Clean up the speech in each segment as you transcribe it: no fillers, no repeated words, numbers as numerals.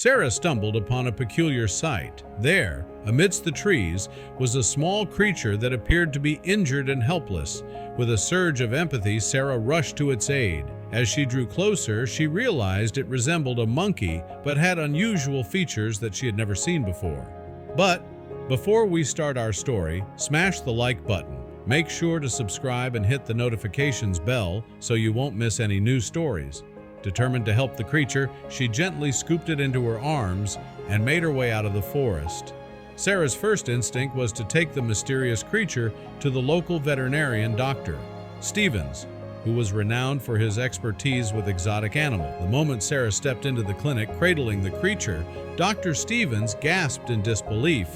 Sarah stumbled upon a peculiar sight. There, amidst the trees, was a small creature that appeared to be injured and helpless. With a surge of empathy, Sarah rushed to its aid. As she drew closer, she realized it resembled a monkey, but had unusual features that she had never seen before. But before we start our story, smash the like button. Make sure to subscribe and hit the notifications bell so you won't miss any new stories. Determined to help the creature, she gently scooped it into her arms and made her way out of the forest. Sarah's first instinct was to take the mysterious creature to the local veterinarian doctor, Stevens, who was renowned for his expertise with exotic animals. The moment Sarah stepped into the clinic cradling the creature, Dr. Stevens gasped in disbelief.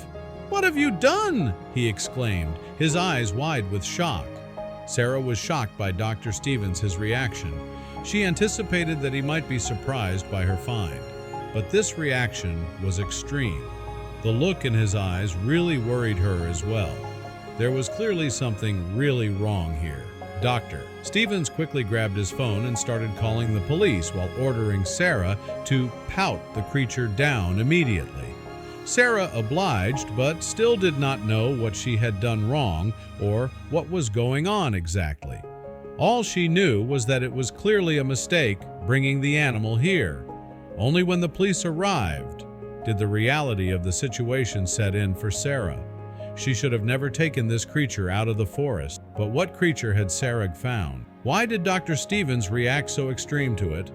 "What have you done?" he exclaimed, his eyes wide with shock. Sarah was shocked by Dr. Stevens' reaction. She anticipated that he might be surprised by her find, but this reaction was extreme. The look in his eyes really worried her as well. There was clearly something really wrong here. Dr. Stevens quickly grabbed his phone and started calling the police while ordering Sarah to pout the creature down immediately. Sarah obliged, but still did not know what she had done wrong or what was going on exactly. All she knew was that it was clearly a mistake bringing the animal here. Only when the police arrived did the reality of the situation set in for Sarah. She should have never taken this creature out of the forest. But what creature had Sarah found? Why did Dr. Stevens react so extreme to it?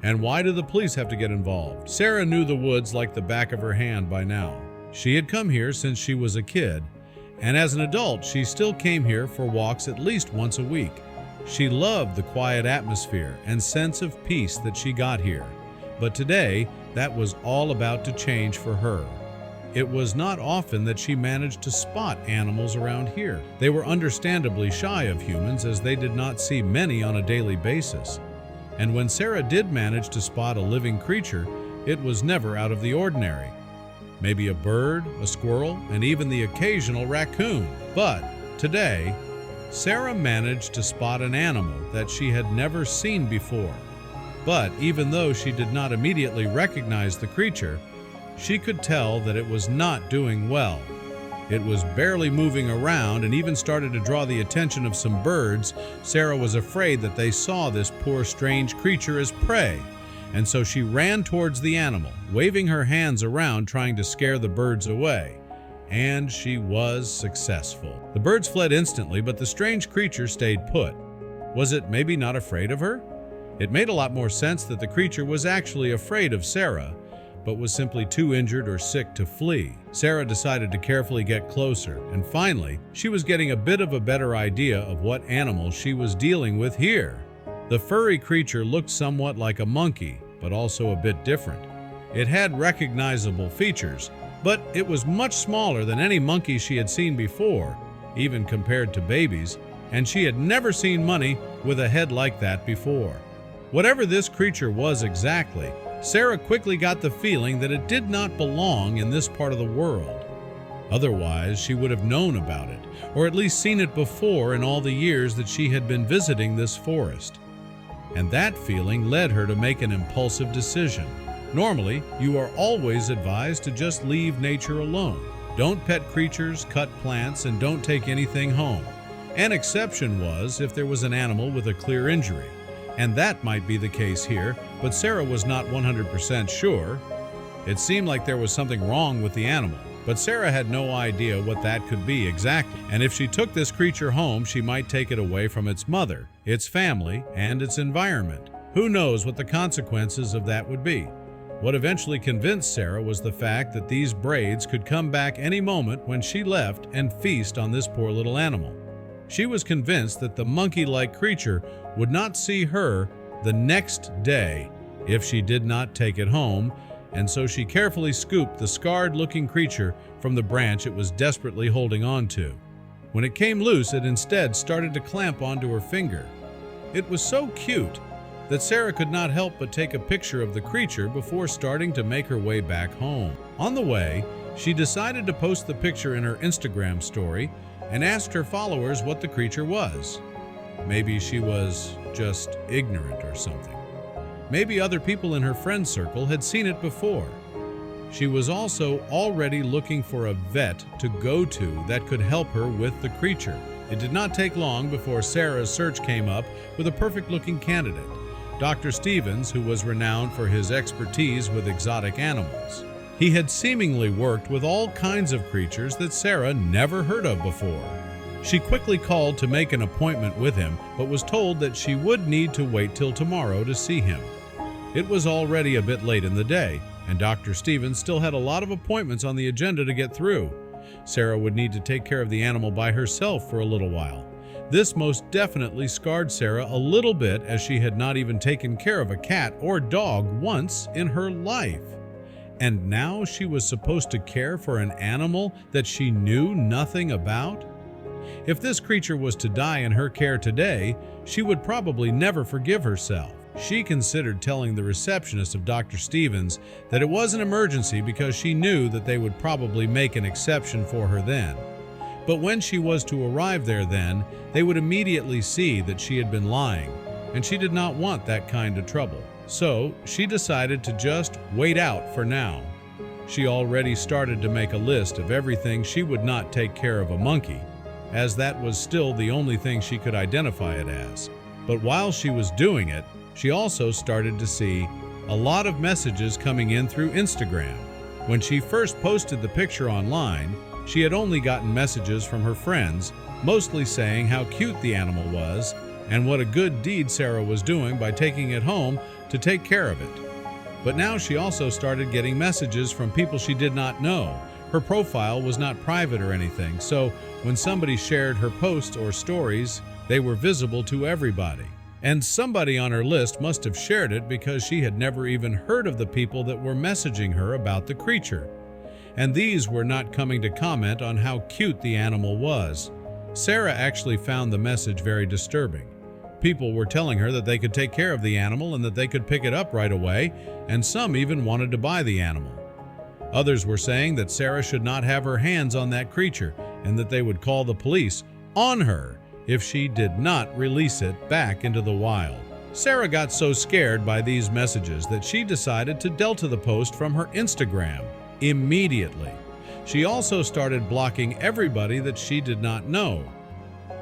And why did the police have to get involved? Sarah knew the woods like the back of her hand by now. She had come here since she was a kid, and as an adult, she still came here for walks at least once a week. She loved the quiet atmosphere and sense of peace that she got here. But today, that was all about to change for her. It was not often that she managed to spot animals around here. They were understandably shy of humans as they did not see many on a daily basis. And when Sarah did manage to spot a living creature, it was never out of the ordinary. Maybe a bird, a squirrel, and even the occasional raccoon. But today, Sarah managed to spot an animal that she had never seen before. But even though she did not immediately recognize the creature, she could tell that it was not doing well. It was barely moving around and even started to draw the attention of some birds. Sarah was afraid that they saw this poor strange creature as prey, and so she ran towards the animal, waving her hands around trying to scare the birds away. And she was successful. The birds fled instantly, but the strange creature stayed put. Was it maybe not afraid of her? It made a lot more sense that the creature was actually afraid of Sarah, but was simply too injured or sick to flee. Sarah decided to carefully get closer, and finally, she was getting a bit of a better idea of what animal she was dealing with here. The furry creature looked somewhat like a monkey, but also a bit different. It had recognizable features, but it was much smaller than any monkey she had seen before, even compared to babies, and she had never seen money with a head like that before. Whatever this creature was exactly, Sarah quickly got the feeling that it did not belong in this part of the world. Otherwise, she would have known about it, or at least seen it before in all the years that she had been visiting this forest. And that feeling led her to make an impulsive decision. Normally, you are always advised to just leave nature alone. Don't pet creatures, cut plants, and don't take anything home. An exception was if there was an animal with a clear injury. And that might be the case here, but Sarah was not 100% sure. It seemed like there was something wrong with the animal, but Sarah had no idea what that could be exactly. And if she took this creature home, she might take it away from its mother, its family, and its environment. Who knows what the consequences of that would be? What eventually convinced Sarah was the fact that these braids could come back any moment when she left and feast on this poor little animal. She was convinced that the monkey-like creature would not see her the next day if she did not take it home, and so she carefully scooped the scarred-looking creature from the branch it was desperately holding on to. When it came loose, it instead started to clamp onto her finger. It was so cute that Sarah could not help but take a picture of the creature before starting to make her way back home. On the way, she decided to post the picture in her Instagram story and asked her followers what the creature was. Maybe she was just ignorant or something. Maybe other people in her friend circle had seen it before. She was also already looking for a vet to go to that could help her with the creature. It did not take long before Sarah's search came up with a perfect-looking candidate, Dr. Stevens, who was renowned for his expertise with exotic animals. He had seemingly worked with all kinds of creatures that Sarah never heard of before. She quickly called to make an appointment with him, but was told that she would need to wait till tomorrow to see him. It was already a bit late in the day, and Dr. Stevens still had a lot of appointments on the agenda to get through. Sarah would need to take care of the animal by herself for a little while. This most definitely scarred Sarah a little bit, as she had not even taken care of a cat or dog once in her life. And now she was supposed to care for an animal that she knew nothing about? If this creature was to die in her care today, she would probably never forgive herself. She considered telling the receptionist of Dr. Stevens that it was an emergency because she knew that they would probably make an exception for her then. But when she was to arrive there then, they would immediately see that she had been lying, and she did not want that kind of trouble. So she decided to just wait out for now. She already started to make a list of everything she would not take care of a monkey, as that was still the only thing she could identify it as. But while she was doing it, she also started to see a lot of messages coming in through Instagram. When she first posted the picture online, she had only gotten messages from her friends, mostly saying how cute the animal was and what a good deed Sarah was doing by taking it home to take care of it. But now she also started getting messages from people she did not know. Her profile was not private or anything, so when somebody shared her posts or stories, they were visible to everybody. And somebody on her list must have shared it because she had never even heard of the people that were messaging her about the creature. And these were not coming to comment on how cute the animal was. Sarah actually found the message very disturbing. People were telling her that they could take care of the animal and that they could pick it up right away, and some even wanted to buy the animal. Others were saying that Sarah should not have her hands on that creature and that they would call the police on her if she did not release it back into the wild. Sarah got so scared by these messages that she decided to delete the post from her Instagram immediately. She also started blocking everybody that she did not know.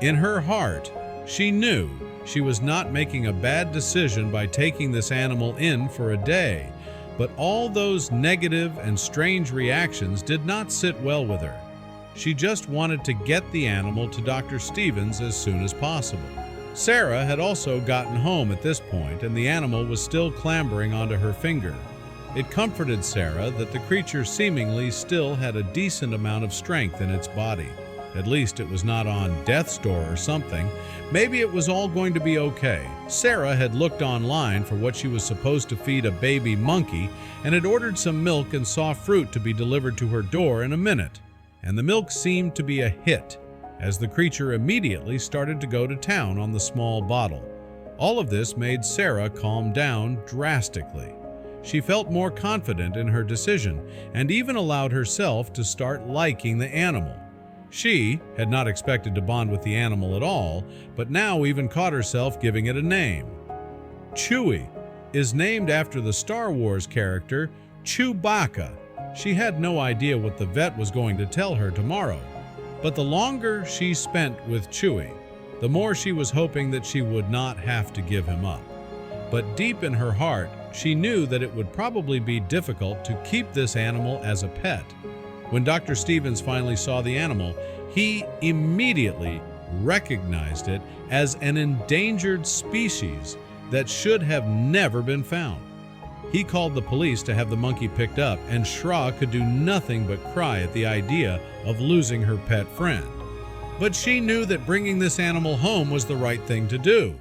In her heart, she knew she was not making a bad decision by taking this animal in for a day, but all those negative and strange reactions did not sit well with her. She just wanted to get the animal to Dr. Stevens as soon as possible. Sarah had also gotten home at this point, and the animal was still clambering onto her finger. It comforted Sarah that the creature seemingly still had a decent amount of strength in its body. At least it was not on death's door or something. Maybe it was all going to be okay. Sarah had looked online for what she was supposed to feed a baby monkey and had ordered some milk and soft fruit to be delivered to her door in a minute. And the milk seemed to be a hit, as the creature immediately started to go to town on the small bottle. All of this made Sarah calm down drastically. She felt more confident in her decision and even allowed herself to start liking the animal. She had not expected to bond with the animal at all, but now even caught herself giving it a name. Chewie is named after the Star Wars character Chewbacca. She had no idea what the vet was going to tell her tomorrow, but the longer she spent with Chewie, the more she was hoping that she would not have to give him up. But deep in her heart, she knew that it would probably be difficult to keep this animal as a pet. When Dr. Stevens finally saw the animal, he immediately recognized it as an endangered species that should have never been found. He called the police to have the monkey picked up, and Shra could do nothing but cry at the idea of losing her pet friend. But she knew that bringing this animal home was the right thing to do.